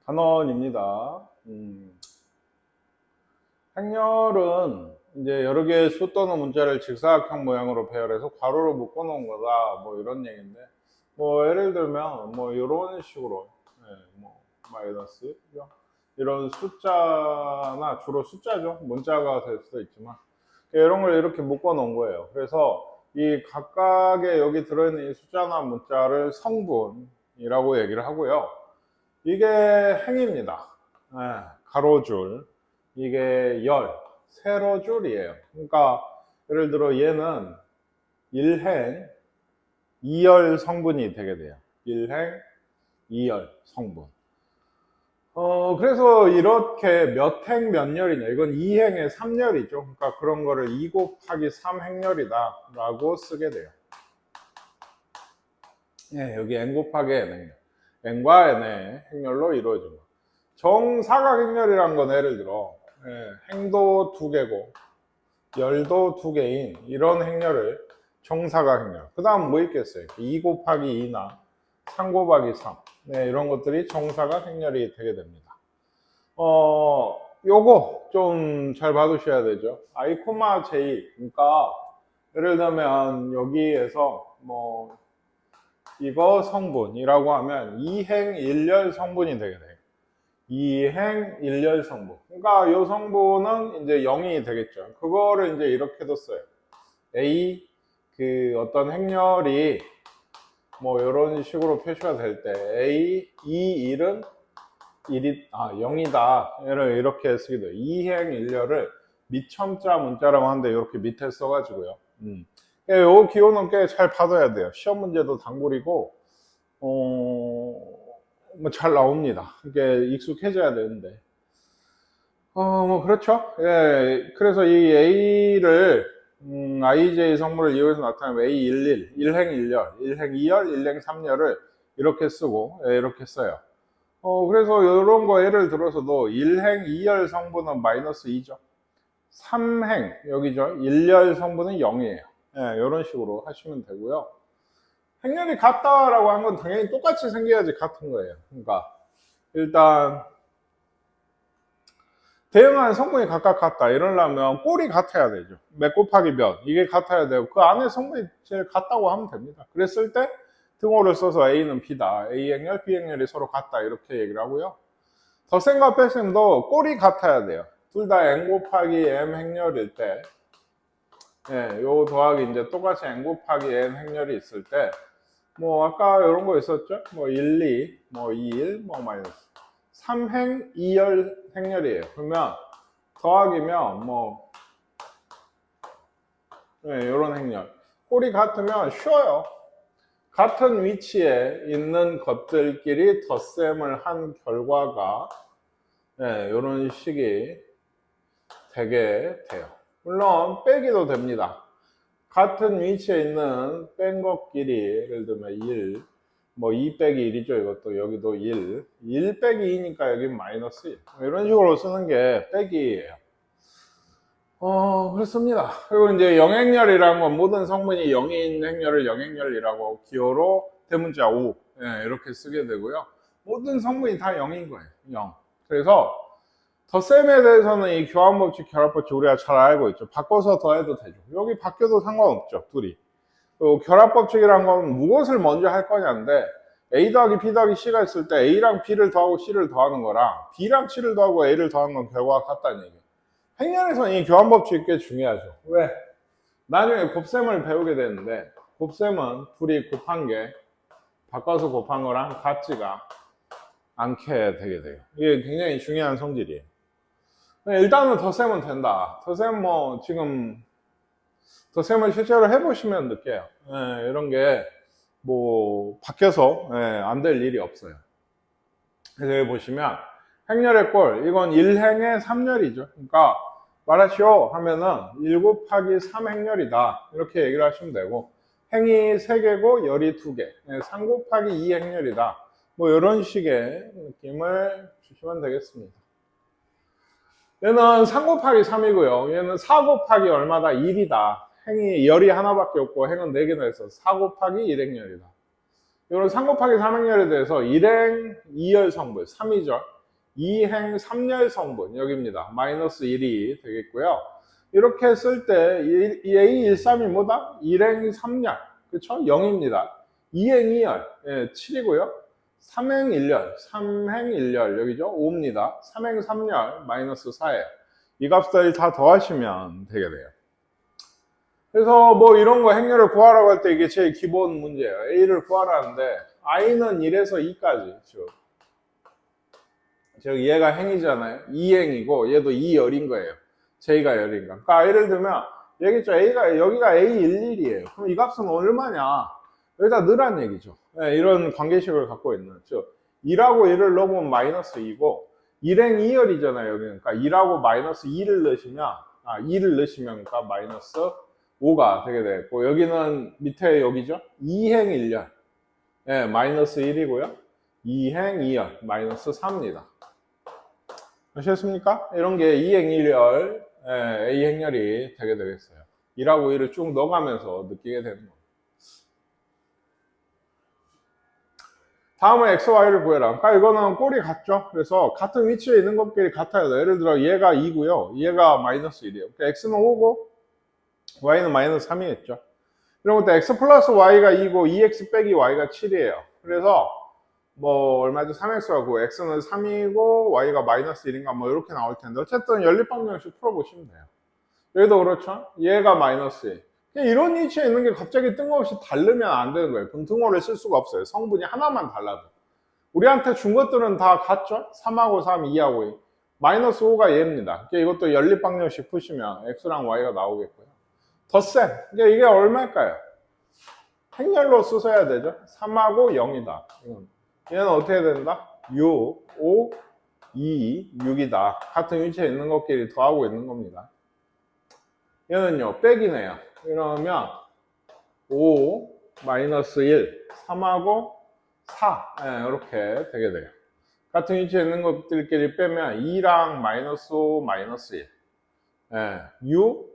단원입니다. 행렬은 이제 여러 개의 수 또는 문자를 직사각형 모양으로 배열해서 괄호로 묶어 놓은 거다. 뭐 이런 얘기인데, 뭐 예를 들면 뭐 이런 식으로, 뭐 마이너스 이런 숫자나 주로 숫자죠. 문자가 될 수도 있지만 이런 걸 이렇게 묶어 놓은 거예요. 그래서 이 각각의 여기 들어있는 이 숫자나 문자를 성분이라고 얘기를 하고요. 이게 행입니다. 가로줄. 이게 세로줄이에요. 그러니까 예를 들어 얘는 1행 2열 성분이 되게 돼요. 1행 2열 성분. 그래서 이렇게 몇 행 몇 열이냐, 이건 2행의 3열이죠. 그러니까 그런 거를 2 곱하기 3 행열이다 라고 쓰게 돼요. 여기 n 곱하기 n 행열, n과 n의 행열로 이루어진 거. 정사각행열이란 건 예를 들어 행도 2개고 열도 2개인 이런 행열을 정사각행열. 그 다음 뭐 있겠어요? 2 곱하기 2나 3 곱하기 3, 이런 것들이 정사각행열이 되게 됩니다. 요거 좀 잘 봐두셔야 되죠. I, J. 그러니까 예를 들면 여기에서 뭐 이거 성분이라고 하면 2행 1열 성분이 되게 돼요. 2행 1열 성분. 그러니까 이 성분은 이제 0이 되겠죠. 그거를 이제 이렇게도 써요. A, 어떤 행렬이 뭐 이런 식으로 표시가 될 때 A, 2, 1은 0이다. 이렇게 쓰기도 해요. 2행 1열을 밑첨자 문자라고 하는데 이렇게 밑에 써가지고요. 이 기호는 꽤 잘 받아야 돼요. 시험 문제도 단골이고, 뭐 잘 나옵니다. 이게 익숙해져야 되는데. 뭐 그렇죠. 그래서 이 A를 IJ 성분을 이용해서 나타내면 A11, 1행 1열, 1행 2열, 1행 3열을 이렇게 쓰고 이렇게 써요. 그래서 이런 거 예를 들어서도 1행 2열 성분은 마이너스 2죠. 3행 여기죠. 1열 성분은 0이에요. 이런 식으로 하시면 되고요. 행렬이 같다라고 하는 건 당연히 똑같이 생겨야지 같은 거예요. 그러니까 일단 대응하는 성분이 각각 같다 이러려면 꼴이 같아야 되죠. 몇 곱하기 몇, 이게 같아야 되고 그 안에 성분이 제일 같다고 하면 됩니다. 그랬을 때 등호를 써서 A는 B다, A 행렬, B 행렬이 서로 같다 이렇게 얘기를 하고요. 덧셈과 뺄셈도 꼴이 같아야 돼요. 둘 다 N 곱하기 M 행렬일 때, 요 더하기 이제 똑같이 N 곱하기 N 행렬이 있을 때, 뭐 아까 이런 거 있었죠? 뭐 1, 2, 뭐 2, 1, 뭐 마이너스 3행 2열 행렬이에요. 그러면 더하기면 뭐 이런 행렬. 꼴이 같으면 쉬워요. 같은 위치에 있는 것들끼리 덧셈을 한 결과가 이런 식이 되게 돼요. 물론 빼기도 됩니다. 같은 위치에 있는 뺀 것끼리 예를 들면 1, 뭐 2 빼기 1이죠. 이것도 여기도 1, 1 빼기 2니까 여기 마이너스 1. 이런 식으로 쓰는 게 빼기예요. 그렇습니다. 그리고 이제 영행렬이라는 건 모든 성분이 0인 행렬을 영행렬이라고 기호로 대문자 5 이렇게 쓰게 되고요. 모든 성분이 다 0인 거예요. 0. 그래서 덧셈에 대해서는 이 교환법칙, 결합법칙 우리가 잘 알고 있죠. 바꿔서 더해도 되죠. 여기 바뀌어도 상관없죠. 둘이. 그리고 결합법칙이란 건 무엇을 먼저 할 거냐인데 A 더하기 B 더하기 C가 있을 때 A랑 B를 더하고 C를 더하는 거랑 B랑 C를 더하고 A를 더하는 건 결과가 같다는 얘기예요. 행렬에서는 이 교환법칙이 꽤 중요하죠. 왜? 나중에 곱셈을 배우게 되는데 곱셈은 둘이 곱한 게 바꿔서 곱한 거랑 같지가 않게 되게 돼요. 이게 굉장히 중요한 성질이에요. 일단은 덧셈은 된다. 덧셈 뭐 지금 덧셈을 실제로 해보시면 느껴요. 이런 게 뭐 바뀌어서 안 될 일이 없어요. 그래서 여기 보시면 행렬의 꼴, 이건 1행의 3열이죠. 그러니까 말하시오 하면은 1 곱하기 3 행렬이다 이렇게 얘기를 하시면 되고, 행이 3개고 열이 2개, 3 곱하기 2 행렬이다 뭐 이런 식의 느낌을 주시면 되겠습니다. 얘는 3 곱하기 3이고요. 얘는 4 곱하기 얼마다? 1이다. 행이 열이 하나밖에 없고 행은 4개나 있어 4 곱하기 1행렬이다. 이런 3 곱하기 3 행렬에 대해서 1행 2열 성분, 3이죠. 2행 3열 성분, 여기입니다. 마이너스 1이 되겠고요. 이렇게 쓸 때 A13이 뭐다? 1행 3열, 그쵸? 0입니다. 2행 2열, 예, 7이고요. 3행 1열, 3행 1열, 여기죠? 5입니다. 3행 3열, 마이너스 4예요. 이 값들 다 더하시면 되게 돼요. 그래서 뭐 이런 거 행렬을 구하라고 할 때 이게 제일 기본 문제예요. A를 구하라는데 I는 1에서 2까지. 즉 얘가 행이잖아요. 2행이고 얘도 2열인 거예요. J가 열인가. 그러니까 예를 들면 얘기죠. 여기가 A11이에요. 그럼 이 값은 얼마냐? 여기다 넣으란 얘기죠. 네, 이런 관계식을 갖고 있는. 즉 2라고 1을 넣으면 마이너스 2고 1행 2열이잖아요. 여기는. 그러니까 2라고 마이너스 2를 넣으시면 2를 넣으시면 그러니까 마이너스 5가 되게 되겠고 여기는 밑에 여기죠. 2행 1열. 예, 마이너스 1이고요. 2행 2열 마이너스 4입니다. 아시겠습니까? 이런 게 2행 1열 A 행렬이 되게 되겠어요. 2라고 1을 쭉 넣어가면서 느끼게 되는 겁니다. 다음은 x, y를 구해라. 그러니까 이거는 꼴이 같죠. 그래서 같은 위치에 있는 것끼리 같아야 돼. 예를 들어 얘가 2고요. 얘가 마이너스 1이에요. 그러니까 x는 5고 y는 마이너스 3이겠죠. 이런 것도 x 플러스 y가 2고 2x 빼기 y가 7이에요. 그래서 뭐 얼마죠? 3x가 9, x는 3이고 y가 마이너스 1인가 뭐 이렇게 나올 텐데 어쨌든 연립방정식 풀어보시면 돼요. 여기도 그렇죠. 얘가 마이너스 1. 이런 위치에 있는 게 갑자기 뜬금없이 다르면 안 되는 거예요. 분등호를 쓸 수가 없어요. 성분이 하나만 달라도. 우리한테 준 것들은 다 같죠? 3하고 3, 2하고 2. 마이너스 5가 얘입니다. 이것도 연립방정식 푸시면 x랑 y가 나오겠고요. 덧셈. 이게 얼마일까요? 행렬로 쓰셔야 되죠. 3하고 0이다. 얘는 어떻게 된다? 6, 5, 2, 6이다. 같은 위치에 있는 것끼리 더하고 있는 겁니다. 얘는요, 빼기네요. 이러면 5, 마이너스 1, 3하고 4. 이렇게 되게 돼요. 같은 위치에 있는 것들끼리 빼면 2랑 마이너스 5, 마이너스 1. 6,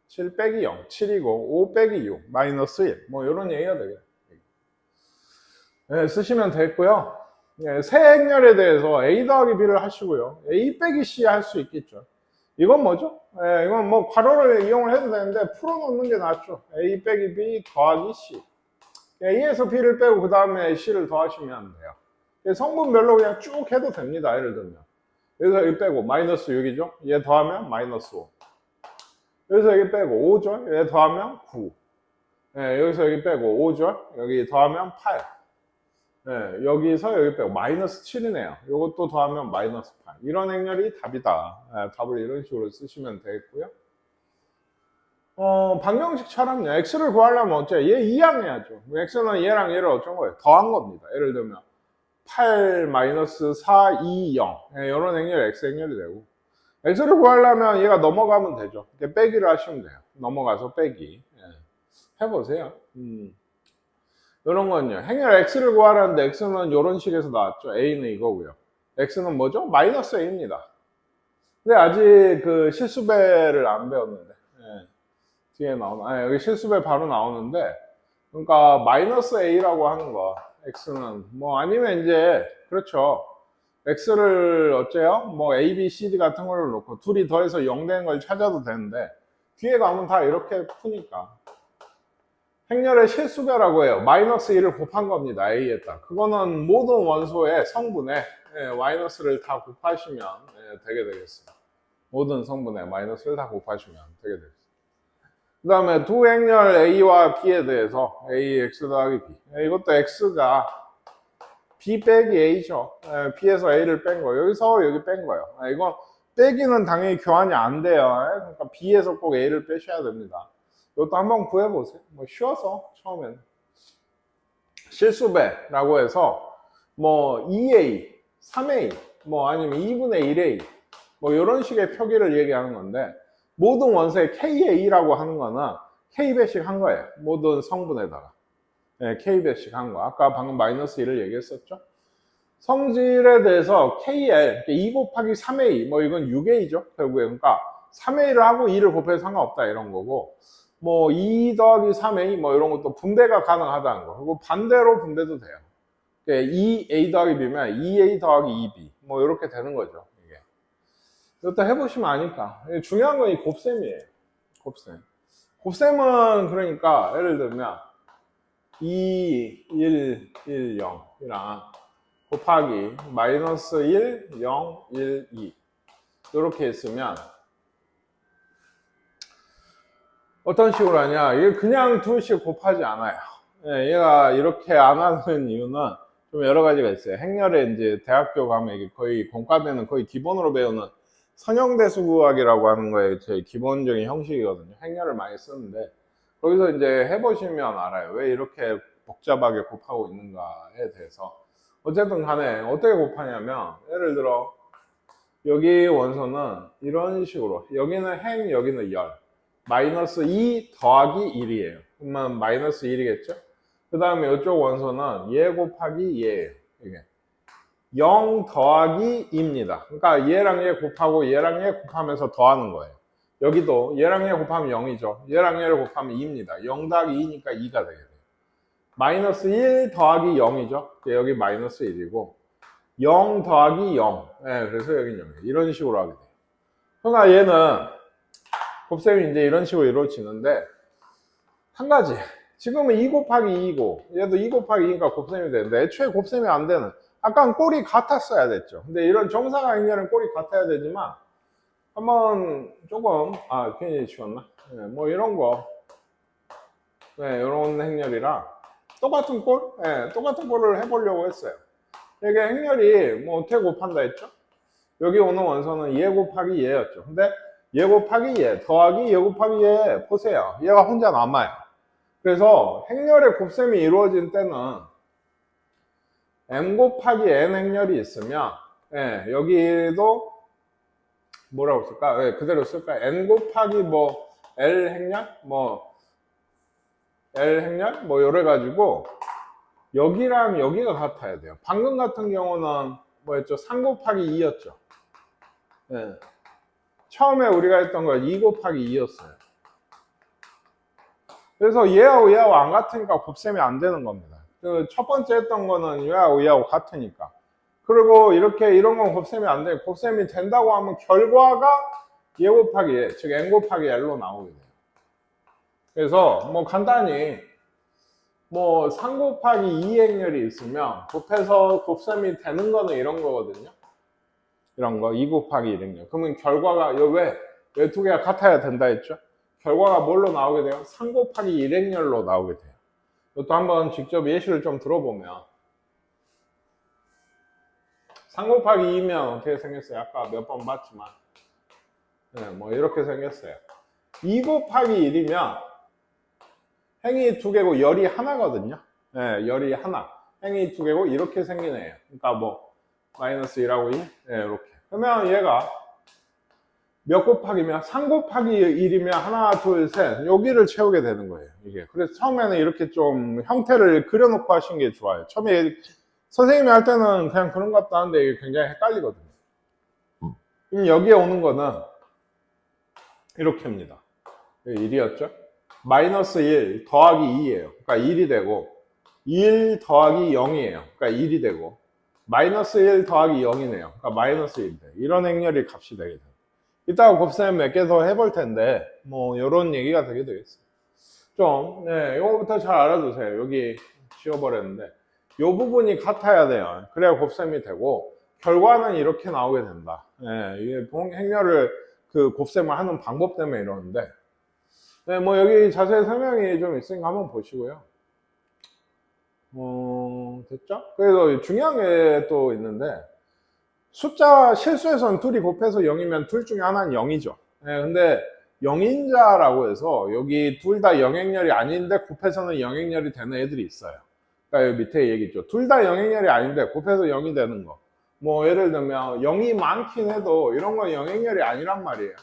7 빼기 0, 7이고 5 빼기 6, 마이너스 1. 뭐 이런 얘기가 되겠죠. 쓰시면 됐고요. 세 행렬에 대해서 A 더하기 B를 하시고요. A 빼기 C 할 수 있겠죠. 이건 뭐죠? 이건 뭐 괄호를 이용을 해도 되는데 풀어놓는 게 낫죠. A 빼기 B 더하기 C. A에서 B를 빼고 그 다음에 C를 더하시면 돼요. 성분별로 그냥 쭉 해도 됩니다. 예를 들면. 여기서 여기 빼고 마이너스 6이죠. 얘 더하면 마이너스 5. 여기서 여기 빼고 5죠. 얘 더하면 9. 여기서 여기 빼고 5죠. 여기 더하면 8. 여기서 여기 빼고 마이너스 7이네요. 이것도 더하면 마이너스 8. 이런 행렬이 답이다. 답을 이런 식으로 쓰시면 되겠고요. 방정식처럼요. x를 구하려면 어째? 얘 이항해야죠. x는 얘랑 얘를 어쩐 거예요? 더한 겁니다. 예를 들면 8 마이너스 4, 2, 0. 이런 행렬 x 행렬이 되고 x를 구하려면 얘가 넘어가면 되죠. 이렇게 빼기를 하시면 돼요. 넘어가서 빼기. 해보세요. 이런 건요. 행렬 x를 구하라는데 x는 이런 식에서 나왔죠. a는 이거고요. x는 뭐죠? 마이너스 a입니다. 근데 아직 그 실수배를 안 배웠는데 뒤에 나오나? 여기 실수배 바로 나오는데 그러니까 마이너스 a라고 하는 거 x는 뭐 아니면 이제 그렇죠. x를 어째요? 뭐 a, b, c, d 같은 걸 놓고 둘이 더해서 0 되는 걸 찾아도 되는데 뒤에 가면 다 이렇게 푸니까 행렬의 실수배라고 해요. 마이너스 1을 곱한 겁니다. A에다. 그거는 모든 원소의 성분에 마이너스를 다 곱하시면 되게 되겠습니다. 모든 성분에 마이너스를 다 곱하시면 되게 되겠습니다. 그 다음에 두 행렬 A와 B에 대해서 A, X 더하기 B. 이것도 X가 B 빼기 A죠. B에서 A를 뺀 거예요. 여기서 여기 뺀 거예요. 이건 빼기는 당연히 교환이 안 돼요. 그러니까 B에서 꼭 A를 빼셔야 됩니다. 이것도 한번 구해보세요. 뭐 쉬워서 처음에는 실수배라고 해서 뭐 2A, 3A, 뭐 아니면 2분의 1A 뭐 이런 식의 표기를 얘기하는 건데 모든 원소의 KA라고 하는 거는 K배씩 한 거예요. 모든 성분에다가 K배씩 한 거. 아까 방금 마이너스 1을 얘기했었죠. 성질에 대해서 KL, 2 곱하기 3A, 뭐 이건 6A죠. 결국에 그러니까 3A를 하고 2를 곱해서 상관없다 이런 거고 뭐 2 더하기 3a 뭐 이런 것도 분배가 가능하다는 거. 그리고 반대로 분배도 돼요. 2a 더하기 b면 2a 더하기 2b 뭐 이렇게 되는 거죠. 이게. 이것도 해보시면 아니까. 중요한 건 이 곱셈이에요. 곱셈. 곱셈은 그러니까 예를 들면 2, 1, 1, 0이랑 곱하기 마이너스 1, 0, 1, 2 이렇게 있으면 어떤 식으로 하냐, 이게 그냥 둘씩 곱하지 않아요. 얘가 이렇게 안 하는 이유는 좀 여러 가지가 있어요. 행렬에 이제 대학교 가면 이게 거의 본과대는 거의 기본으로 배우는 선형대수구학이라고 하는 거에 제일 기본적인 형식이거든요. 행렬을 많이 쓰는데 거기서 이제 해보시면 알아요. 왜 이렇게 복잡하게 곱하고 있는가에 대해서. 어쨌든 간에 어떻게 곱하냐면 예를 들어 여기 원소는 이런 식으로 여기는 행, 여기는 열. 마이너스 2 더하기 1이에요. 그러면 마이너스 1이겠죠? 그 다음에 이쪽 원소는 얘 곱하기 얘예요. 이게 0 더하기 2입니다. 그러니까 얘랑 얘 곱하고 얘랑 얘 곱하면서 더하는 거예요. 여기도 얘랑 얘 곱하면 0이죠. 얘랑 얘를 곱하면 2입니다. 0 더하기 2니까 2가 되게 돼요. 마이너스 1 더하기 0이죠. 여기 마이너스 1이고 0 더하기 0. 네, 그래서 여기는 0이에요. 이런 식으로 하게 돼요. 그러니까 얘는 곱셈이 이제 이런 식으로 이루어지는데 한 가지, 지금은 2 곱하기 2이고 얘도 2 곱하기 2니까 곱셈이 되는데 애초에 곱셈이 안 되는, 아까는 꼴이 같았어야 됐죠. 근데 이런 정사각 행렬은 꼴이 같아야 되지만 한번 조금 괜히 지웠나? 네, 뭐 이런 거, 네, 이런 행렬이랑 똑같은 꼴? 네, 똑같은 꼴을 해보려고 했어요. 이게 행렬이 뭐 어떻게 곱한다 했죠? 여기 오는 원소는 얘 곱하기 얘였죠. 근데 얘 곱하기 얘 더하기 얘 곱하기 얘 보세요. 얘가 혼자 남아요. 그래서 행렬의 곱셈이 이루어진 때는 m 곱하기 n 행렬이 있으면 여기도 뭐라고 쓸까? 그대로 쓸까? n 곱하기 뭐 l 행렬? 뭐 l 행렬? 뭐 이래 가지고 여기랑 여기가 같아야 돼요. 방금 같은 경우는 뭐였죠? 3 곱하기 2였죠. 처음에 우리가 했던 거 2 곱하기 2였어요. 그래서 얘하고 얘하고 안 같으니까 곱셈이 안 되는 겁니다. 그 첫 번째 했던 거는 얘하고 얘하고 같으니까. 그리고 이렇게 이런 건 곱셈이 안 돼요. 곱셈이 된다고 하면 결과가 얘 곱하기 얘, 즉 n 곱하기 l로 나오게 돼요. 그래서 뭐 간단히 뭐 3 곱하기 2 행렬이 있으면 곱해서 곱셈이 되는 거는 이런 거거든요. 이런 거 2 곱하기 1 행렬. 그러면 결과가 왜 두 개가 같아야 된다 했죠? 결과가 뭘로 나오게 돼요? 3 곱하기 1 행렬로 나오게 돼요. 이것도 한번 직접 예시를 좀 들어보면 3 곱하기 2면 어떻게 생겼어요? 아까 몇 번 봤지만 뭐 이렇게 생겼어요. 2 곱하기 1이면 행이 두 개고 열이 하나거든요. 열이 하나. 행이 두 개고 이렇게 생긴 애예요. 그러니까 뭐 마이너스 1하고 2 이렇게. 그러면 얘가 몇 곱하기면 3 곱하기 1이면 하나, 둘, 셋 여기를 채우게 되는 거예요. 이게. 그래서 처음에는 이렇게 좀 형태를 그려놓고 하시는 게 좋아요. 처음에 선생님이 할 때는 그냥 그런 것 같다 하는데 이게 굉장히 헷갈리거든요. 그럼 여기에 오는 거는 이렇게입니다. 1이었죠? 마이너스 1 더하기 2예요. 그러니까 1이 되고 1 더하기 0이에요. 그러니까 1이 되고 마이너스 1 더하기 0이네요. 그러니까 마이너스 1이 돼요. 이런 행렬이 값이 되게 돼요. 이따가 곱셈 몇 개 더 해볼 텐데 뭐 이런 얘기가 되게 되겠어요. 좀 이거부터 잘 알아두세요. 여기 지워버렸는데 이 부분이 같아야 돼요. 그래야 곱셈이 되고 결과는 이렇게 나오게 된다. 이게 행렬을 그 곱셈을 하는 방법 때문에 이러는데 뭐 여기 자세히 설명이 좀 있으니까 한번 보시고요. 됐죠? 그래서 중요한 게 또 있는데 숫자 실수에서는 둘이 곱해서 0이면 둘 중에 하나는 0이죠. 근데 0인자라고 해서 여기 둘 다 영행렬이 아닌데 곱해서는 영행렬이 되는 애들이 있어요. 그러니까 여기 밑에 얘기죠. 둘 다 영행렬이 아닌데 곱해서 0이 되는 거. 뭐 예를 들면 0이 많긴 해도 이런 건 영행렬이 아니란 말이에요.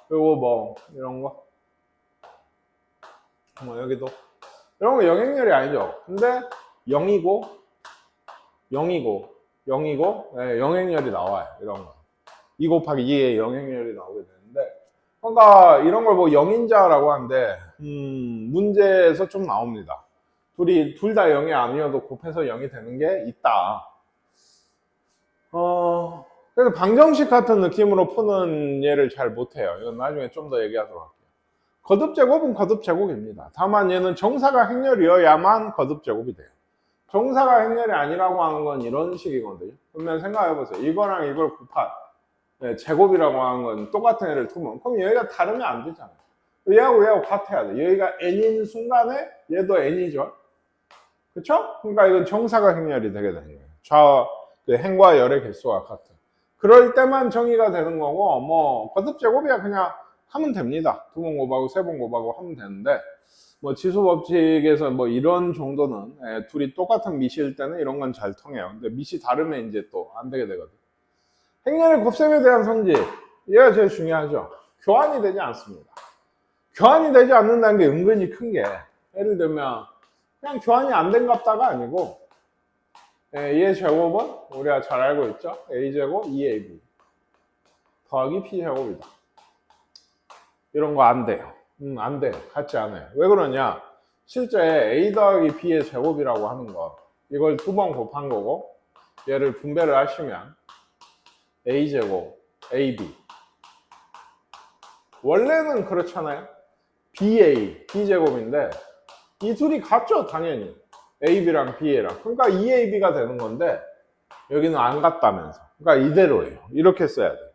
그리고 뭐 이런 거. 뭐 여기도. 이런 거 영행렬이 아니죠. 근데 0이고 0이고 영행렬이 나와요. 이런 거. 2 곱하기 2에 영행렬이 나오게 되는데 그러니까 이런 걸 뭐 영인자라고 하는데 문제에서 좀 나옵니다. 둘 다 0이 아니어도 곱해서 0이 되는 게 있다. 그래서 방정식 같은 느낌으로 푸는 예를 잘 못해요. 이건 나중에 좀 더 얘기하도록 할게요. 거듭제곱은 거듭제곱입니다. 다만 얘는 정사가 행렬이어야만 거듭제곱이 돼요. 정사가 행렬이 아니라고 하는 건 이런 식이거든요. 그러면 생각해보세요. 이거랑 이걸 곱한 제곱이라고 하는 건 똑같은 애를 두면 그럼 얘가 다르면 안 되잖아요. 얘하고 얘하고 같아야 돼. 얘가 n인 순간에 얘도 n이죠. 그쵸? 그러니까 이건 정사가 행렬이 되게 되는 거예요. 행과 열의 개수가 같은. 그럴 때만 정의가 되는 거고 뭐 거듭제곱이야 그냥 하면 됩니다. 2번 곱하고 3번 곱하고 하면 되는데 뭐 지수법칙에서 뭐 이런 정도는 둘이 똑같은 미시일 때는 이런 건 잘 통해요. 근데 미시 다르면 이제 또 안 되게 되거든. 행렬의 곱셈에 대한 성질 얘가 제일 중요하죠. 교환이 되지 않습니다. 교환이 되지 않는다는 게 은근히 큰 게 예를 들면 그냥 교환이 안 된 값다가 아니고 얘 제곱은 우리가 잘 알고 있죠. a제곱 2ab 더하기 p제곱이다. 이런 거 안 돼요. 안 돼요. 같지 않아요. 왜 그러냐? 실제 a 더하기 b의 제곱이라고 하는 거 이걸 2번 곱한 거고 얘를 분배를 하시면 a제곱 ab 원래는 그렇잖아요. b제곱인데 이 둘이 같죠 당연히 ab랑 ba랑 그러니까 2ab가 되는 건데 여기는 안 같다면서 그러니까 이대로예요. 이렇게 써야 돼요.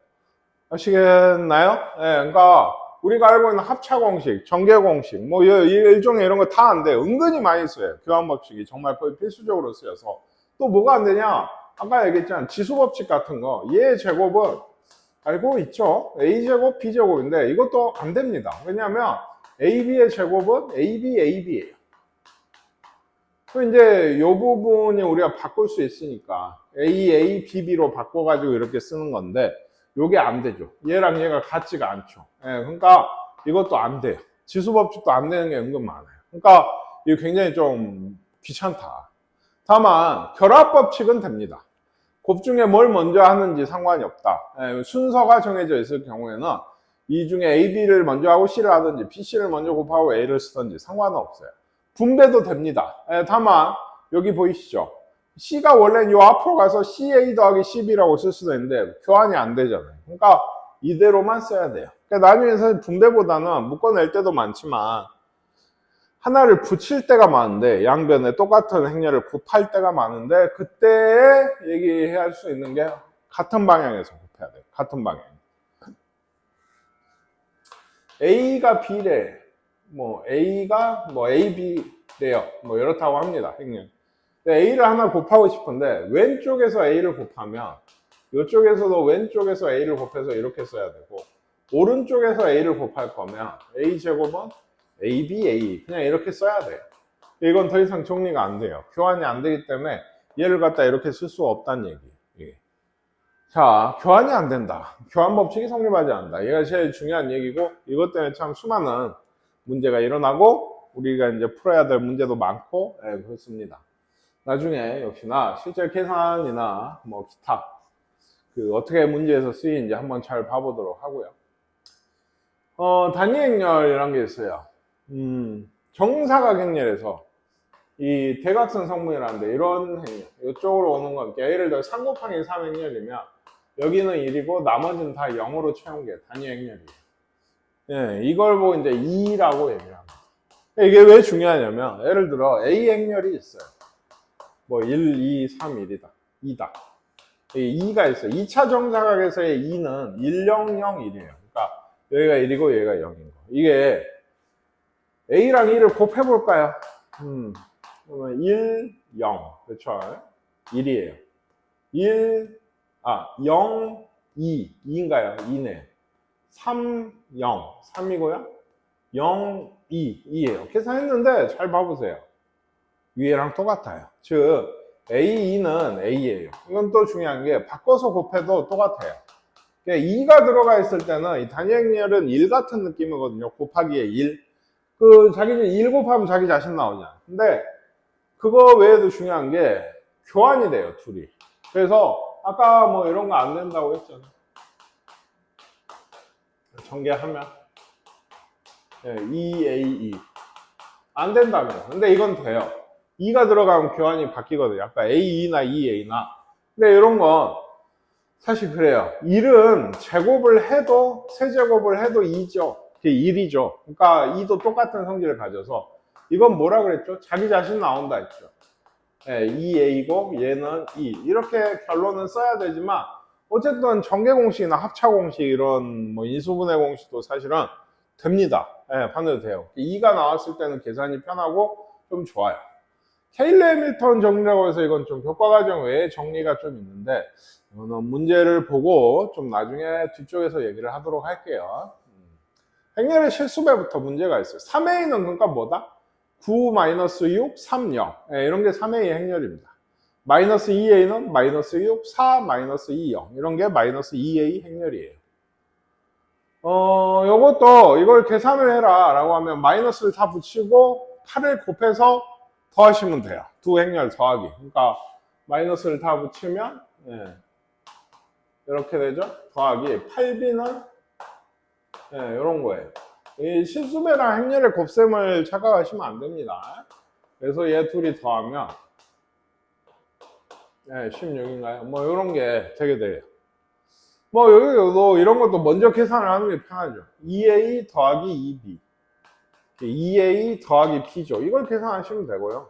아시겠나요? 그러니까 우리가 알고 있는 합차 공식, 전개 공식, 뭐 일종의 이런 거 다 안 돼요. 은근히 많이 써요. 교환 법칙이 정말 필수적으로 쓰여서 또 뭐가 안 되냐? 아까 얘기했잖아요. 지수 법칙 같은 거. 얘 제곱은 알고 있죠? a제곱, b제곱인데 이것도 안 됩니다. 왜냐하면 ab의 제곱은 ab예요. 그럼 이제 이 부분이 우리가 바꿀 수 있으니까 b로 바꿔가지고 이렇게 쓰는 건데 요게 안 되죠. 얘랑 얘가 같지가 않죠. 그러니까 이것도 안 돼요. 지수법칙도 안 되는 게 은근 많아요. 그러니까 이거 굉장히 좀 귀찮다. 다만 결합법칙은 됩니다. 곱 중에 뭘 먼저 하는지 상관이 없다. 순서가 정해져 있을 경우에는 이 중에 AB를 먼저 하고 C를 하든지 BC를 먼저 곱하고 A를 쓰든지 상관은 없어요. 분배도 됩니다. 다만 여기 보이시죠? C가 원래는 요 앞으로 가서 CA 더하기 CB라고 쓸 수도 있는데 교환이 안 되잖아요. 그러니까 이대로만 써야 돼요. 그러니까 나중에 사실 분배보다는 묶어낼 때도 많지만 하나를 붙일 때가 많은데 양변에 똑같은 행렬을 곱할 때가 많은데 그때 얘기할 수 있는 게 같은 방향에서 곱해야 돼요. 같은 방향. A가 B래. 뭐 A가 뭐 AB래요. 뭐 이렇다고 합니다. 행렬. A를 하나 곱하고 싶은데 왼쪽에서 A를 곱하면 이쪽에서도 왼쪽에서 A를 곱해서 이렇게 써야 되고 오른쪽에서 A를 곱할 거면 A제곱은 AB 그냥 이렇게 써야 돼요. 이건 더 이상 정리가 안 돼요. 교환이 안 되기 때문에 얘를 갖다 이렇게 쓸 수가 없다는 얘기. 자, 교환이 안 된다. 교환 법칙이 성립하지 않는다. 얘가 제일 중요한 얘기고 이것 때문에 참 수많은 문제가 일어나고 우리가 이제 풀어야 될 문제도 많고 그렇습니다. 나중에 역시나 실제 계산이나 뭐 기타 어떻게 문제에서 쓰이는지 한번 잘 봐보도록 하고요. 단위 행렬이라는 게 있어요. 정사각 행렬에서 이 대각선 성분이라는데 이런 행렬 이쪽으로 오는 건 예를 들어 3 곱하기 3 행렬이면 여기는 1이고 나머지는 다 0으로 채운 게 단위 행렬이에요. 이걸 보고 이제 2라고 얘기를 합니다. 이게 왜 중요하냐면 예를 들어 A 행렬이 있어요. 뭐 1, 2, 3, 1이다. 2다. 2가 있어요. 2차 정사각에서의 2는 1, 0, 0, 1이에요. 그러니까 여기가 1이고 여기가 0인 거. 이게 A랑 2를 곱해볼까요? 그러면 1, 0. 그렇죠? 1이에요. 0, 2. 2인가요? 2네. 3, 0. 3이고요. 0, 2. 2예요. 계산했는데 잘 봐보세요. 위에랑 똑같아요. 즉 A2는 A예요. 이건 또 중요한 게 바꿔서 곱해도 똑같아요. 2가 들어가 있을 때는 이 단위 행렬은 1 같은 느낌이거든요. 곱하기에 1. 자기는 1 곱하면 자기 자신 나오잖아. 근데 그거 외에도 중요한 게 교환이 돼요, 둘이. 그래서 아까 뭐 이런 거 안 된다고 했잖아. 전개하면 2AE 안 된다면 근데 이건 돼요. 2가 들어가면 교환이 바뀌거든요. 아까 AE나 2A나 근데 이런 건 사실 그래요. 1은 제곱을 해도 세제곱을 해도 2죠. 그게 1이죠. 그러니까 2도 똑같은 성질을 가져서 이건 뭐라 그랬죠? 자기 자신 나온다 했죠. 2A고 얘는 2 이렇게 결론은 써야 되지만 어쨌든 전개공식이나 합차공식 이런 뭐 인수분해 공식도 사실은 됩니다. 반대도 돼요. 2가 나왔을 때는 계산이 편하고 좀 좋아요. 케일리 해밀턴 정리라고 해서 이건 좀 교과과정 외에 정리가 좀 있는데 이거는 문제를 보고 좀 나중에 뒤쪽에서 얘기를 하도록 할게요. 행렬의 실수배부터 문제가 있어요. 3A는 그러니까 뭐다? 9-6, 3, 0 이런 게 3A 행렬입니다. 마이너스 2A는 마이너스 6, 4, 마이너스 2, 0 이런 게 마이너스 2A 행렬이에요. 요것도 이걸 계산을 해라 라고 하면 마이너스를 다 붙이고 8을 곱해서 더하시면 돼요. 두 행렬 더하기. 그러니까 마이너스를 다 붙이면 이렇게 되죠. 더하기 8b는 이런 거예요. 이 실수배랑 행렬의 곱셈을 착각하시면 안 됩니다. 그래서 얘 둘이 더하면 16인가요? 뭐 이런 게 되게 돼요. 뭐 여기도 이런 것도 먼저 계산을 하는 게 편하죠. 2A 더하기 2B 2A 더하기 B죠. 이걸 계산하시면 되고요.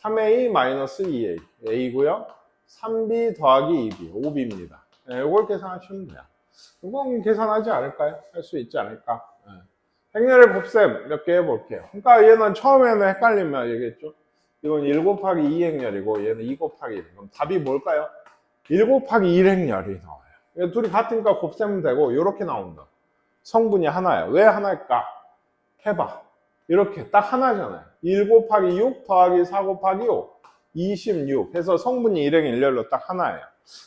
3A 마이너스 2A A고요. 3B 더하기 2B 5B입니다. 이걸 계산하시면 돼요. 이건 계산하지 않을까요? 할 수 있지 않을까? 행렬의 곱셈 몇 개 해볼게요. 그러니까 얘는 처음에는 헷갈리면 얘기했죠. 이건 1 곱하기 2 행렬이고 얘는 2 곱하기 1. 그럼 답이 뭘까요? 1 곱하기 1 행렬이 나와요. 둘이 같으니까 곱셈은 되고 이렇게 나온다. 성분이 하나예요. 왜 하나일까? 해봐. 이렇게 딱 하나잖아요. 1 곱하기 6 더하기 4 곱하기 5 26 해서 성분이 일행 일렬로 딱 하나예요.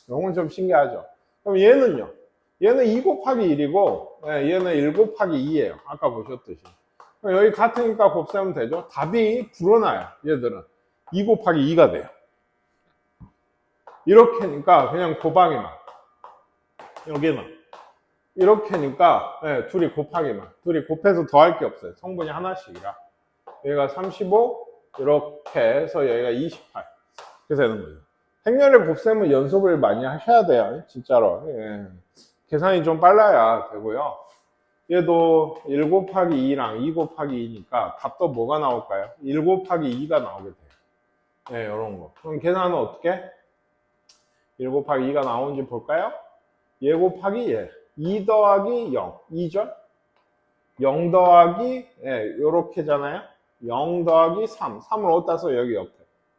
이건 좀 신기하죠. 그럼 얘는요? 얘는 2 곱하기 1이고 얘는 1 곱하기 2예요. 아까 보셨듯이. 여기 같으니까 곱셈은 되죠. 답이 불어나요. 얘들은 2 곱하기 2가 돼요. 이렇게니까 그냥 곱하기만. 여기는 이렇게니까 둘이 곱하기만. 둘이 곱해서 더할 게 없어요. 성분이 하나씩이라. 여기가 35 이렇게 해서 여기가 28 이렇게 되는 거죠. 행렬의 곱셈은 연습을 많이 하셔야 돼요. 진짜로. 계산이 좀 빨라야 되고요. 얘도 1 곱하기 2랑 2 곱하기 2니까 답도 뭐가 나올까요? 1 곱하기 2가 나오게 돼요. 이런 거. 그럼 계산은 어떻게? 1 곱하기 2가 나오는지 볼까요? 얘 곱하기 얘. 2 더하기 0. 2죠? 0 더하기, 요렇게잖아요? 0 더하기 3. 3을 어디다 써? 여기 옆에.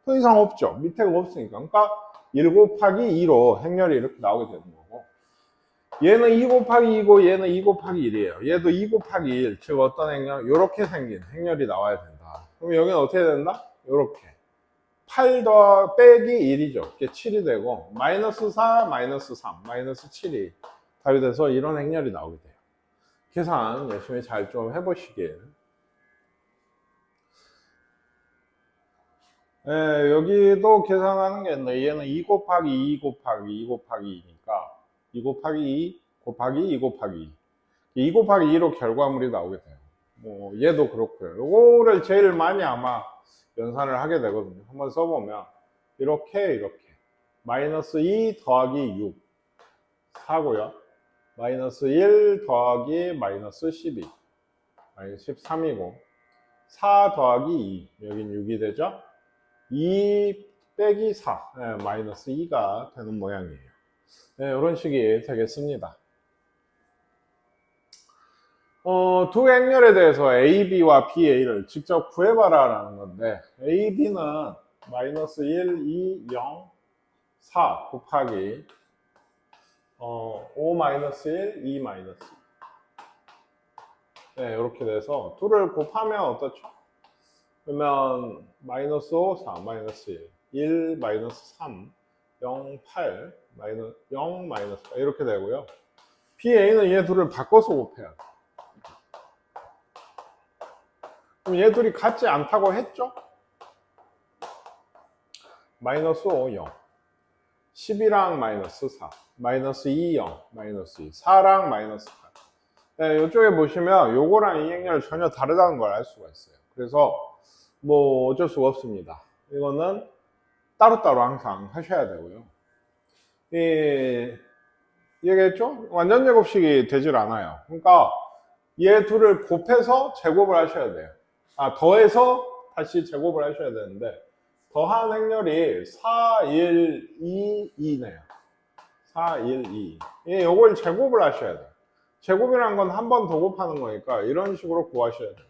더 이상 없죠? 밑에가 없으니까. 그러니까 1 곱하기 2로 행렬이 이렇게 나오게 되는 거고. 얘는 2 곱하기 2고 얘는 2 곱하기 1이에요. 얘도 2 곱하기 1. 즉 어떤 행렬? 요렇게 생긴 행렬이 나와야 된다. 그럼 여기는 어떻게 된다? 요렇게. 8 더 빼기 1이죠. 이게 7이 되고 마이너스 4, 마이너스 3, 마이너스 7이 답이 돼서 이런 행렬이 나오게 돼요. 계산 열심히 잘 좀 해보시길. 여기도 계산하는 게 있는데 얘는 2 곱하기 2 곱하기 2 곱하기 2니까 2 곱하기 2 곱하기 2 곱하기 2. 2 곱하기 2로 결과물이 나오게 돼요. 뭐 얘도 그렇고요. 요거를 제일 많이 아마 연산을 하게 되거든요. 한번 써보면 이렇게 마이너스 2 더하기 6 4고요. 마이너스 1 더하기 마이너스 12 마이너스 13이고 4 더하기 2 여긴 6이 되죠. 2 빼기 4 마이너스 2가 되는 모양이에요. 이런 식이 되겠습니다. 두 행렬에 대해서 AB와 BA를 직접 구해봐라 라는 건데 AB는 마이너스 1, 2, 0, 4 곱하기 5 마이너스 1, 2 마이너스 2 이렇게 돼서 둘을 곱하면 어떻죠? 그러면 마이너스 5, 4 마이너스 1, 1 마이너스 3, 0, 8 마이너스 0 마이너스 8 이렇게 되고요. BA는 얘 둘을 바꿔서 곱해야 돼. 그럼 얘 둘이 같지 않다고 했죠? 마이너스 5, 0 12랑 마이너스 4 마이너스 2, 0 마이너스 2 4랑 마이너스 8 네, 이쪽에 보시면 요거랑 이 행렬 전혀 다르다는 걸 알 수가 있어요. 그래서 뭐 어쩔 수가 없습니다. 이거는 따로따로 항상 하셔야 되고요. 이해겠죠? 완전 제곱식이 되질 않아요. 그러니까 얘 둘을 곱해서 제곱을 하셔야 돼요. 더해서 다시 제곱을 하셔야 되는데 더한 행렬이 4, 1, 2, 2네요. 4, 1, 2. 요걸 제곱을 하셔야 돼요. 제곱이라는 건 한 번 더 곱하는 거니까 이런 식으로 구하셔야 돼요.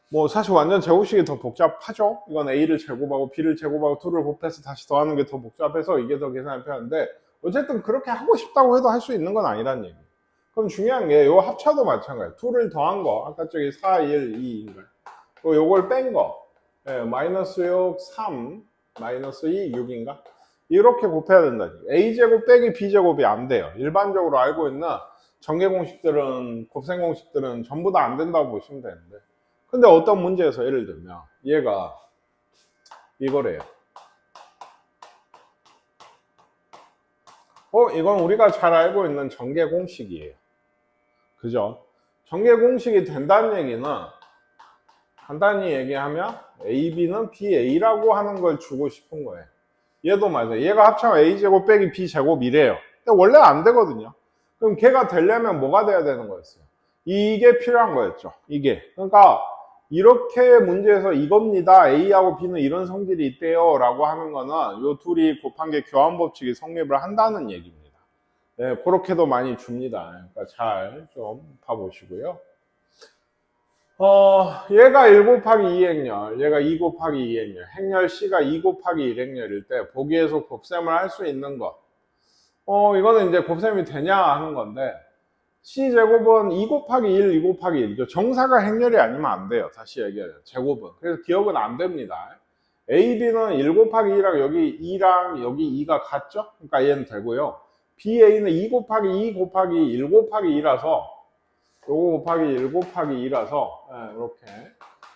뭐 사실 완전 제곱식이 더 복잡하죠. 이건 A를 제곱하고 B를 제곱하고 2를 곱해서 다시 더하는 게 더 복잡해서 이게 더 계산이 편한데 어쨌든 그렇게 하고 싶다고 해도 할 수 있는 건 아니란 얘기. 그럼 중요한 게 요 합차도 마찬가지예요. 2를 더한 거 아까 저기 4, 1, 2인가요? 또 요걸 뺀 거 마이너스 6, 3, 마이너스 2, 6인가? 이렇게 곱해야 된다니. A제곱 빼기 B제곱이 안 돼요. 일반적으로 알고 있는 전개 공식들은, 곱셈 공식들은 전부 다 안 된다고 보시면 되는데 근데 어떤 문제에서 예를 들면 얘가 이거래요. 이건 우리가 잘 알고 있는 전개 공식이에요. 그죠? 전개 공식이 된다는 얘기는 간단히 얘기하면 AB는 BA라고 하는 걸 주고 싶은 거예요. 얘도 맞아요. 얘가 합쳐면 A제곱 빼기 B제곱이래요. 근데 원래 안 되거든요. 그럼 걔가 되려면 뭐가 돼야 되는 거였어요? 이게 필요한 거였죠. 이게. 그러니까 이렇게 문제에서 이겁니다. A하고 B는 이런 성질이 있대요. 라고 하는 거는 요 둘이 곱한 게 교환법칙이 성립을 한다는 얘기입니다. 네, 그렇게도 많이 줍니다. 그러니까 잘 좀 봐보시고요. 얘가 1 곱하기 2 행렬, 얘가 2 곱하기 2 행렬, 행렬 C가 2 곱하기 1 행렬일 때 보기에서 곱셈을 할 수 있는 것. 이거는 이제 곱셈이 되냐 하는 건데 C제곱은 2 곱하기 1, 2 곱하기 1이죠. 정사가 행렬이 아니면 안 돼요. 다시 얘기해요. 제곱은. 그래서 기억은 안 됩니다. AB는 1 곱하기 2랑 여기 2랑 여기 2가 같죠? 그러니까 얘는 되고요. BA는 2 곱하기 2 곱하기 1 곱하기 2라서 요거 곱하기 1 곱하기 2라서 이렇게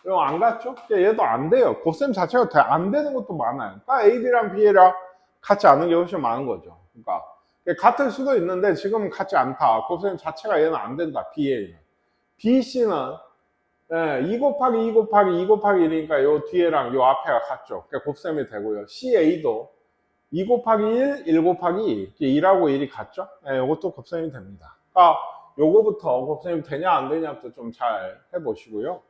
이거 안 같죠? 얘도 안 돼요. 곱셈 자체가 안 되는 것도 많아요. 그러니까 AB랑 BA랑 같지 않은 게 훨씬 많은 거죠. 그러니까 같을 수도 있는데 지금 같지 않다. 곱셈 자체가 얘는 안 된다. BA는. BC는 2 곱하기 2 곱하기 2 곱하기 1이니까 요 뒤에랑 요 앞에가 같죠. 그러니까 곱셈이 되고요. CA도 2 곱하기 1, 1 곱하기 2. 2하고 1이 같죠? 이것도 곱셈이 됩니다. 그러니까 요거부터 곱셈이 되냐 안 되냐부터 좀 잘 해보시고요.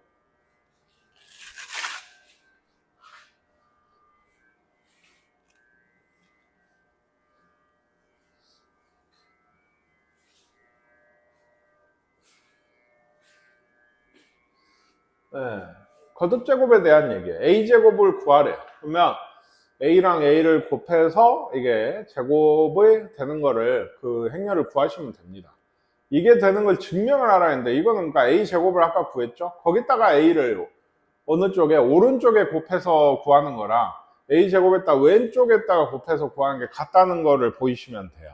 거듭제곱에 대한 얘기예요. A제곱을 구하래요. 그러면 A랑 A를 곱해서 이게 제곱이 되는 거를 그 행렬을 구하시면 됩니다. 이게 되는 걸 증명을 알아야 하는데 이거는 그러니까 A제곱을 아까 구했죠? 거기다가 A를 어느 쪽에 오른쪽에 곱해서 구하는 거랑 A제곱에다가 왼쪽에다가 곱해서 구하는 게 같다는 거를 보이시면 돼요.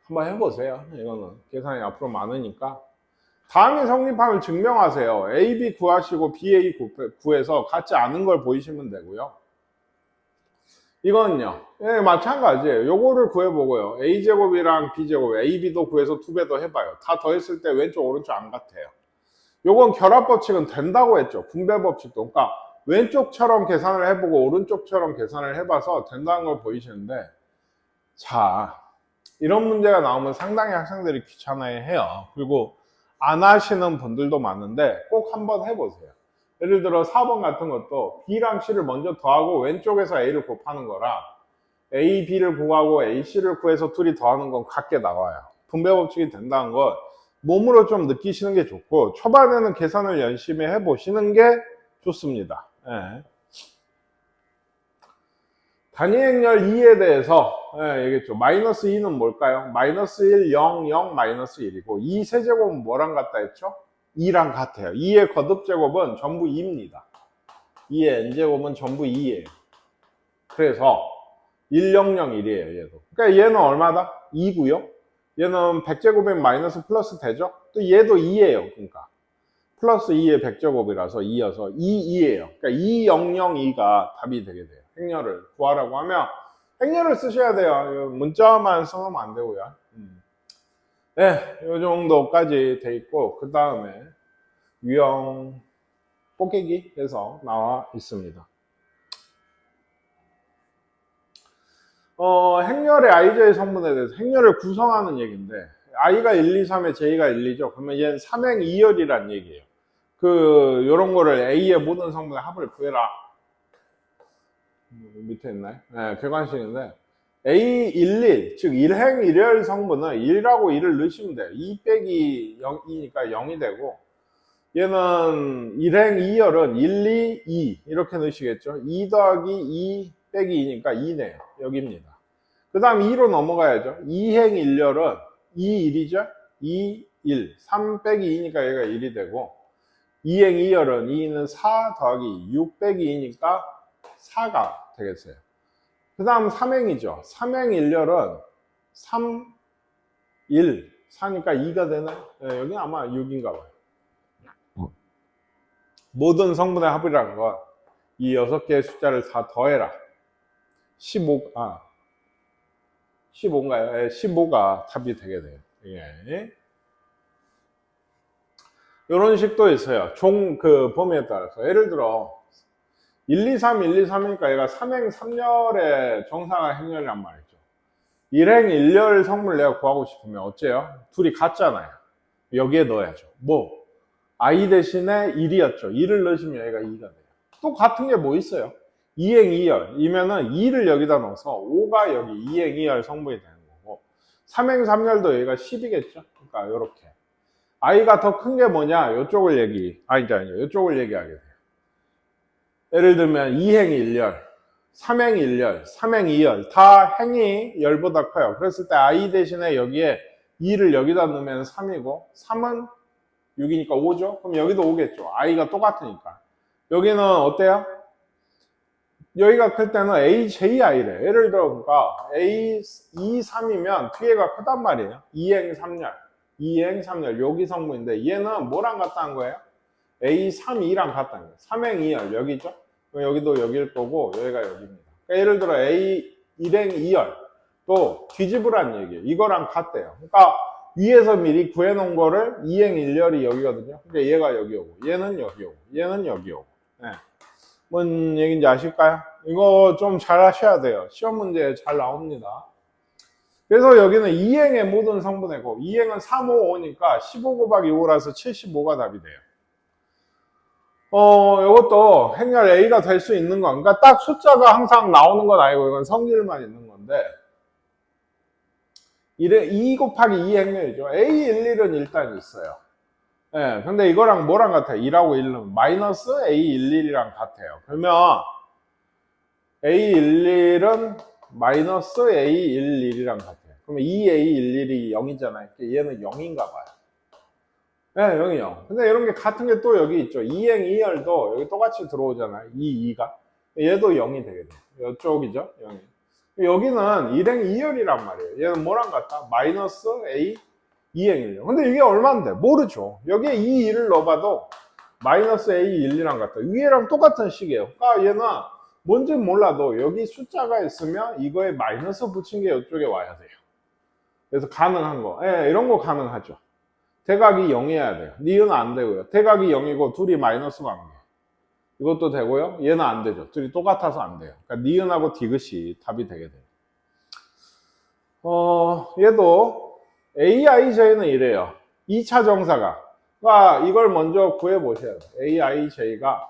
한번 해보세요. 이거는 계산이 앞으로 많으니까. 다음이 성립함을 증명하세요. AB 구하시고 BA 구해서 같지 않은 걸 보이시면 되고요. 이거는요. 마찬가지예요. 요거를 구해보고요. A제곱이랑 B제곱, AB도 구해서 2배 더 해봐요. 다 더했을 때 왼쪽 오른쪽 안 같아요. 요건 결합법칙은 된다고 했죠. 분배법칙도. 그러니까 왼쪽처럼 계산을 해보고 오른쪽처럼 계산을 해봐서 된다는 걸 보이시는데 자, 이런 문제가 나오면 상당히 학생들이 귀찮아해요. 그리고 안 하시는 분들도 많은데 꼭 한번 해보세요. 예를 들어 4번 같은 것도 B랑 C를 먼저 더하고 왼쪽에서 A를 곱하는 거라 A, B를 구하고 A, C를 구해서 둘이 더하는 건 같게 나와요. 분배법칙이 된다는 걸 몸으로 좀 느끼시는 게 좋고 초반에는 계산을 열심히 해보시는 게 좋습니다. 단위 행렬 2에 대해서 얘기했죠. 마이너스 2는 뭘까요? 마이너스 1, 0, 0, 마이너스 1이고 2 세제곱은 뭐랑 같다 했죠? 2랑 같아요. 2의 거듭제곱은 전부 2입니다. 2의 n제곱은 전부 2예요. 그래서 1, 0, 0, 1이에요. 얘도. 그러니까 얘는 얼마다? 2고요. 얘는 100제곱이면 마이너스 플러스 되죠? 또 얘도 2예요. 그러니까 플러스 2의 100제곱이라서 2여서 2, 2예요. 그러니까 2, 0, 0, 2가 답이 되게 돼요. 행렬을 구하라고 하면 행렬을 쓰셔야 돼요. 문자만 써놓으면 안 되고요. 네, 이 정도까지 돼 있고, 그 다음에 유형 뽑기기 해서 나와 있습니다. 행렬의 iJ 성분에 대해서 행렬을 구성하는 얘기인데, i가 1, 2, 3에 j가 1, 2죠. 그러면 얘는 삼행 2열이란 얘기예요. 요런 거를 a의 모든 성분의 합을 구해라. 밑에 있나요? 네, 객관식인데, A11, 즉 1행 1열 성분은 1하고 2를 넣으시면 돼요. 2 빼기 0이니까 0이 되고, 얘는 1행 2열은 1, 2, 2 이렇게 넣으시겠죠. 2 더하기 2 빼기 2니까 2네요. 여기입니다. 그 다음 2로 넘어가야죠. 2행 1열은 2, 1이죠. 2, 1, 3 빼기 2니까 얘가 1이 되고, 2행 2열은 2는 4 더하기 6 빼기 2니까 4가 되겠어요. 그 다음 3행이죠. 3행 1열은 3, 1, 4니까 2가 되나요? 네, 여기 아마 6인가 봐요. 모든 성분의 합이라는 건 이 6개의 숫자를 다 더해라. 15인가요? 네, 15가 답이 되게 돼요. 예. 이런 식도 있어요. 범위에 따라서. 예를 들어, 1, 2, 3, 1, 2, 3이니까 얘가 3행 3열의 정사각 행렬이란 말이죠. 1행 1열 성분을 내가 구하고 싶으면 어째요? 둘이 같잖아요. 여기에 넣어야죠. 뭐? I 대신에 1이었죠. 2를 넣으시면 얘가 2가 돼요. 또 같은 게 뭐 있어요? 2행 2열. 이면은 2를 여기다 넣어서 5가 여기 2행 2열 성분이 되는 거고, 3행 3열도 여기가 10이겠죠? 그러니까 이렇게. I가 더 큰 게 뭐냐? 이쪽을 이쪽을 얘기하게 돼요. 예를 들면 2행 1열, 3행 1열, 3행 2열 다 행이 열보다 커요. 그랬을 때 I 대신에 여기에 2를 여기다 넣으면 3이고 3은 6이니까 5죠? 그럼 여기도 5겠죠. I가 똑같으니까. 여기는 어때요? 여기가 클 때는 AJI래. 예를 들어 그러니까 A 2, 3이면 뒤에가 크단 말이에요. 2행 3열, 2행 3열 여기 성분인데 얘는 뭐랑 같다는 거예요? A3, 2랑 같다는 거예요. 3행 2열 여기죠? 여기도 여기일 거고 여기가 여기입니다. 그러니까 예를 들어 A 1행 2열 또 뒤집으란 얘기예요. 이거랑 같대요. 그러니까 위에서 미리 구해놓은 거를 2행 1열이 여기거든요. 그러니까 얘가 여기 오고 얘는 여기 오고 얘는 여기 오고. 네. 뭔 얘기인지 아실까요? 이거 좀 잘 하셔야 돼요. 시험 문제에 잘 나옵니다. 그래서 여기는 2행의 모든 성분이고 2행은 3, 5, 5니까 15 곱하기 5라서 75가 답이 돼요. 이것도 행렬 A가 될 수 있는 거. 그러니까 딱 숫자가 항상 나오는 건 아니고 이건 성질만 있는 건데 2 곱하기 2 행렬이죠. A11은 일단 있어요. 예, 근데 이거랑 뭐랑 같아요? 2하고 1은 마이너스 A11이랑 같아요. 그러면 A11은 마이너스 A11이랑 같아요. 그러면 2A11이 0이잖아요. 얘는 0인가 봐요. 네, 0이요. 근데 이런 게 같은 게 또 여기 있죠. 2행 2열도 여기 똑같이 들어오잖아요. 2가. 얘도 0이 되게 돼요. 이쪽이죠. 0이. 여기는 1행 2열이란 말이에요. 얘는 뭐랑 같다? 마이너스 A 2행 1열. 근데 이게 얼마인데? 모르죠. 여기에 2, 2를 넣어봐도 마이너스 A 1, 2랑 같다. 위에랑 똑같은 식이에요. 그러니까 얘는 뭔지 몰라도 여기 숫자가 있으면 이거에 마이너스 붙인 게 이쪽에 와야 돼요. 그래서 가능한 거. 예, 이런 거 가능하죠. 대각이 0이어야 돼요. 니은 안 되고요. 대각이 0이고 둘이 마이너스 관계. 이것도 되고요. 얘는 안 되죠. 둘이 똑같아서 안 돼요. 그러니까 니은하고 디귿이 답이 되게 돼요. 얘도 AIJ는 이래요. 2차 정사각. 그러니까 이걸 먼저 구해 보셔야 돼요. AIJ가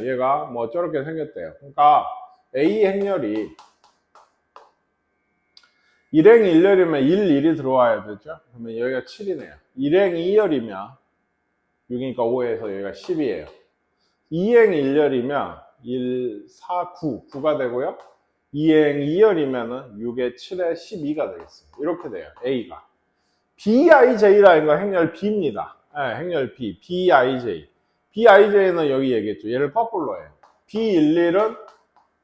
얘가 뭐 저렇게 생겼대요. 그러니까 A 행렬이 1행 1열이면 1, 1이 들어와야 되죠. 그러면 여기가 7이네요. 1행 2열이면 6이니까 5에서 여기가 10이에요. 2행 1열이면 1, 4, 9, 9가 되고요. 2행 2열이면 6에 7에 12가 되겠어요. 이렇게 돼요. A가. BIJ라는 건 행렬 B입니다. 네, 행렬 B, BIJ. BIJ는 여기 얘기했죠. 얘를 거꾸로 해요. B11은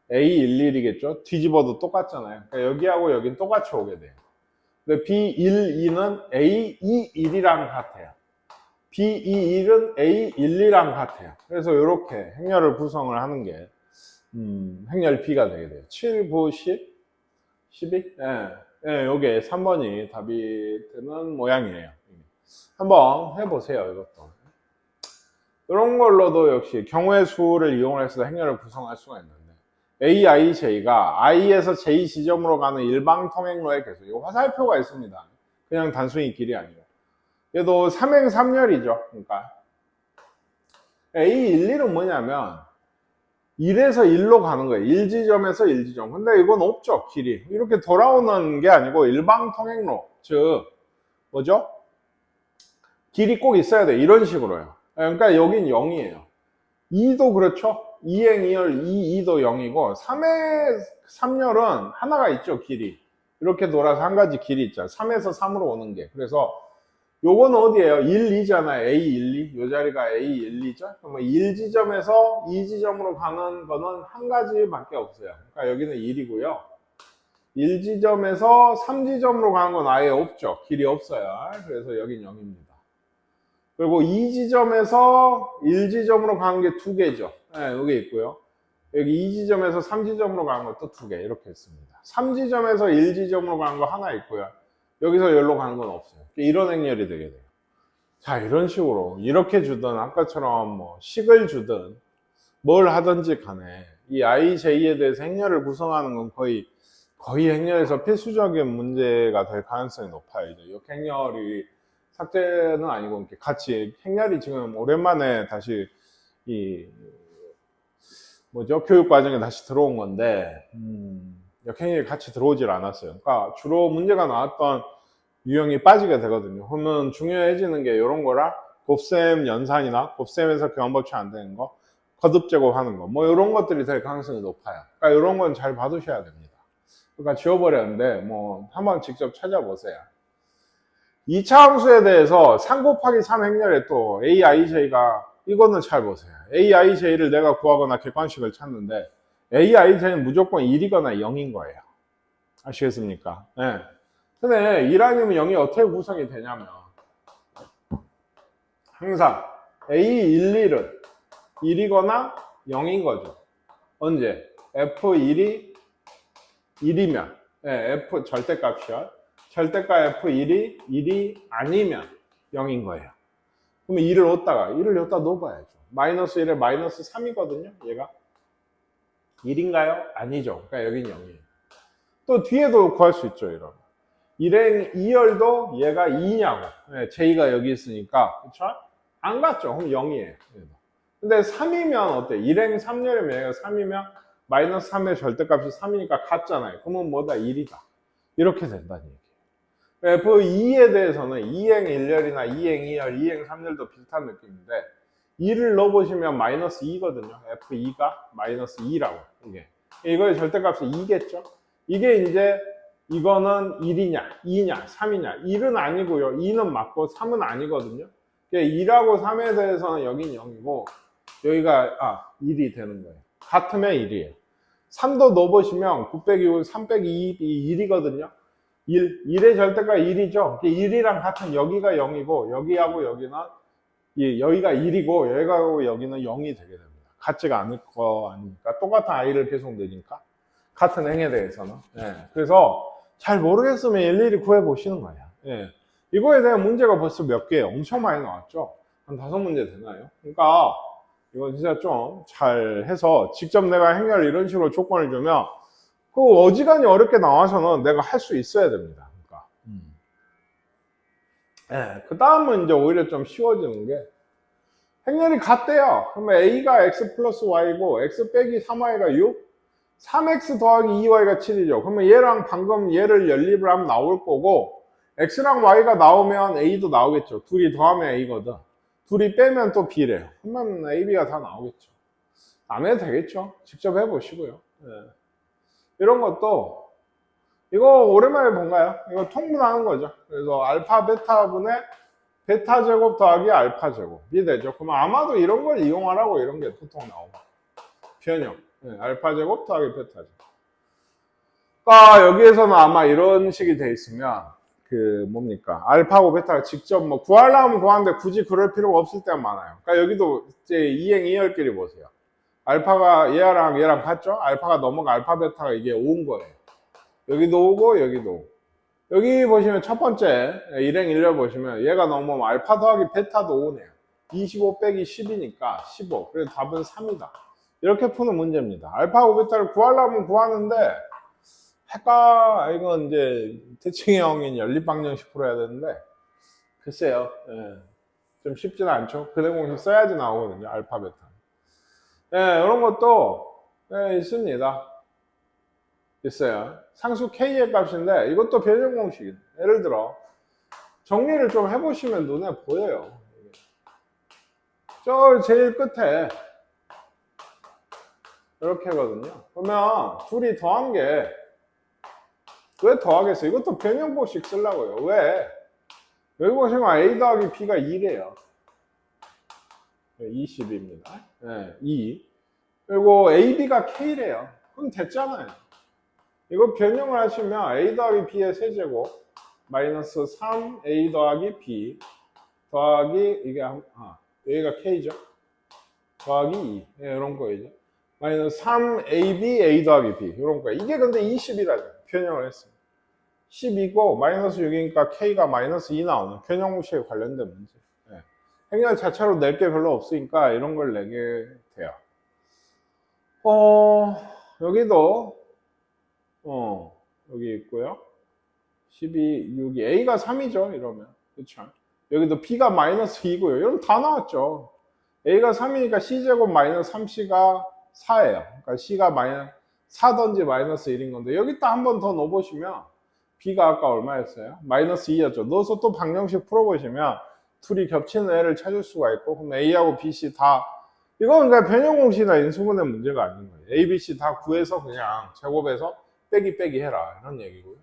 A11이겠죠. 뒤집어도 똑같잖아요. 그러니까 여기하고 여긴 똑같이 오게 돼요. 근데 B12는 A21이랑 같아요. B21은 A12랑 같아요. 그래서 이렇게 행렬을 구성을 하는 게 행렬 B가 되게 돼요. 7, 9, 10, 12? 네. 예, 요게 3번이 답이 되는 모양이에요. 한번 해보세요, 이것도. 이런 걸로도 역시 경우의 수를 이용해서 행렬을 구성할 수가 있는데, A, I, J가 I에서 J 지점으로 가는 일방 통행로의 개수. 이거 화살표가 있습니다. 그냥 단순히 길이 아니고. 얘도 삼행삼렬이죠. 그러니까 A, 1, 1은 뭐냐면 1에서 1로 가는 거예요. 1지점에서 1지점. 근데 이건 없죠, 길이. 이렇게 돌아오는 게 아니고 일방 통행로. 즉, 뭐죠? 길이 꼭 있어야 돼. 이런 식으로요. 그러니까 여긴 0이에요. 2도 그렇죠? 2행 2열 2도 0이고 3의 3열은 하나가 있죠, 길이. 이렇게 돌아서 한 가지 길이 있죠. 3에서 3으로 오는 게. 그래서 요건 어디예요? 1, 2잖아요. A, 1, 2. 요 자리가 A, 1, 2죠? 그러면 1지점에서 2지점으로 가는 거는 한 가지밖에 없어요. 그러니까 여기는 1이고요. 1지점에서 3지점으로 가는 건 아예 없죠. 길이 없어요. 그래서 여긴 0입니다. 그리고 2지점에서 1지점으로 가는 게 2개죠. 네, 여기 있고요. 여기 2지점에서 3지점으로 가는 것도 2개. 이렇게 있습니다. 3지점에서 1지점으로 가는 거 하나 있고요. 여기서 여기로 가는 건 없어요. 이런 행렬이 되게 돼요. 자, 이런 식으로 이렇게 주든 아까처럼 뭐 식을 주든 뭘 하든지 간에 이 IJ에 대해서 행렬을 구성하는 건 거의 행렬에서 필수적인 문제가 될 가능성이 높아요. 이제 이 행렬이 삭제는 아니고 이렇게 같이 행렬이 지금 오랜만에 다시 이 뭐죠? 교육 과정에 다시 들어온 건데 역행렬이 같이 들어오질 않았어요. 그러니까 주로 문제가 나왔던 유형이 빠지게 되거든요. 그러면 중요해지는 게 이런 거라 곱셈 연산이나 곱셈에서 교환법칙 안 되는 거, 거듭 제곱하는 거, 뭐 이런 것들이 될 가능성이 높아요. 그러니까 이런 건 잘 봐두셔야 됩니다. 그러니까 지워버렸는데 뭐 한번 직접 찾아보세요. 2차 함수에 대해서 3 곱하기 3 행렬에 또 AIJ가 이거는 잘 보세요. AIJ를 내가 구하거나 객관식을 찾는데 AIJ는 무조건 1이거나 0인 거예요. 아시겠습니까? 네. 근데 1 아니면 0이 어떻게 구성이 되냐면 항상 A11은 1이거나 0인 거죠. 언제? F1이 1이면 F 절대값이요. 절대값 F1이 1이 아니면 0인 거예요. 그러면 1을 여기다 넣어봐야죠. 마이너스 1에 마이너스 3이거든요. 얘가 1인가요? 아니죠. 그러니까 여긴 0이에요. 또 뒤에도 구할 수 있죠. 이런 1행 2열도 얘가 2냐고. J가 여기 있으니까 그쵸? 안 갔죠. 그럼 0이에요. 근데 3이면 어때? 1행 3열이면 얘가 3이면 마이너스 3의 절대값이 3이니까 같잖아요. 그러면 뭐다? 1이다. 이렇게 된다는 얘기예요. F2에 대해서는 2행 1열이나 2행 2열, 2행 3열도 비슷한 느낌인데 2를 넣어보시면 마이너스 2거든요. F2가 마이너스 2라고. 이거의 절대값이 2겠죠? 이게 이제 이거는 1이냐, 2냐, 3이냐. 1은 아니고요. 2는 맞고 3은 아니거든요. 2하고 3에 대해서는 여긴 0이고 여기가 1이 되는 거예요. 같으면 1이에요. 3도 넣어보시면 9 빼기 5, 3 빼기 2이 1이거든요. 1의 절대가 1이죠. 1이랑 같은 여기가 0이고 여기하고 여기는 여기가 1이고 여기하고 여기는 0이 되게 됩니다. 같지가 않을 거 아닙니까? 똑같은 i를 계속 내니까. 같은 행에 대해서는. 그래서 잘 모르겠으면 일일이 구해보시는 거예요. 이거에 대한 문제가 벌써 몇 개예요. 엄청 많이 나왔죠. 한 5문제 되나요? 그러니까 이거 진짜 좀 잘 해서 직접 내가 행렬 이런 식으로 조건을 주면 그 어지간히 어렵게 나와서는 내가 할 수 있어야 됩니다. 그러니까. 그 다음은 이제 오히려 좀 쉬워지는 게 행렬이 같대요. 그러면 A가 X 플러스 Y고 X 빼기 3Y가 6, 3X 더하기 2Y가 7이죠. 그러면 얘랑 방금 얘를 연립을 하면 나올 거고 X랑 Y가 나오면 A도 나오겠죠. 둘이 더하면 A거든. 둘이 빼면 또 B래요. 그러면 A, B가 다 나오겠죠. 안 해도 되겠죠. 직접 해보시고요. 이런 것도 이거 오랜만에 뭔가요? 이거 통분하는 거죠. 그래서 알파 베타분의 베타 제곱 더하기 알파 제곱이 되죠. 그럼 아마도 이런 걸 이용하라고 이런 게 보통 나오고 변형 알파 제곱 더하기 베타 제곱. 그러니까 여기에서는 아마 이런 식이 돼 있으면 그 뭡니까 알파하고 베타가 직접 뭐 구하려면 구하는데 굳이 그럴 필요가 없을 때가 많아요. 그러니까 여기도 이제 2행 2열끼리 보세요. 알파가 얘랑 같죠? 알파가 넘어가 알파 베타가 이게 5인 거예요. 여기도 오고 여기도 오고. 여기 보시면 첫 번째 일행 일렬 보시면 얘가 넘으면 알파 더하기 베타도 5네요. 25 빼기 10이니까 15. 그래서 답은 3이다. 이렇게 푸는 문제입니다. 알파하고 베타를 구하려면 구하는데 이건 이제 대칭형인 연립방정식 풀어야 되는데 글쎄요. 예, 좀 쉽지는 않죠. 그대공식 써야지 나오거든요. 알파 베타. 예, 이런 것도 예, 있습니다. 있어요. 상수 k의 값인데 이것도 변형 공식이에요. 예를 들어 정리를 좀 해보시면 눈에 보여요. 저 제일 끝에 이렇게거든요. 그러면 둘이 더한 게 왜 더하겠어요? 이것도 변형 공식 쓰려고요. 왜? 여기 보시면 a 더하기 b가 2래요. 20입니다. 네, 2. 그리고 ab가 k래요. 그럼 됐잖아요. 이거 변형을 하시면 a 더하기 b의 세제곱 마이너스 3a 더하기 b 더하기 이게 여기가 k죠. 더하기 2 네, 이런 거이죠. 마이너스 3ab a 더하기 b 이런 거. 이게 근데 20이라죠. 변형을 했습니다. 10이고 마이너스 6이니까 k가 마이너스 2 나오는 변형 공식에 관련된 문제. 네. 행렬 자체로 낼 게 별로 없으니까 이런 걸 내게 돼요. 여기도 여기 있고요. 12, 6이 A가 3이죠. 이러면. 그쵸? 여기도 B가 마이너스 2고요. 이러면 다 나왔죠. A가 3이니까 C제곱 마이너스 3C가 4예요. 그러니까 C가 마이너스 4던지 마이너스 1인 건데 여기다 한 번 더 넣어보시면 B가 아까 얼마였어요? 마이너스 2였죠. 넣어서 또 방정식 풀어보시면 둘이 겹치는 애를 찾을 수가 있고 그럼 A하고 B, C 다 이건 그러니까 변형공식이나 인수분해 문제가 아닌 거예요. A, B, C 다 구해서 그냥 제곱해서 빼기 해라 이런 얘기고요.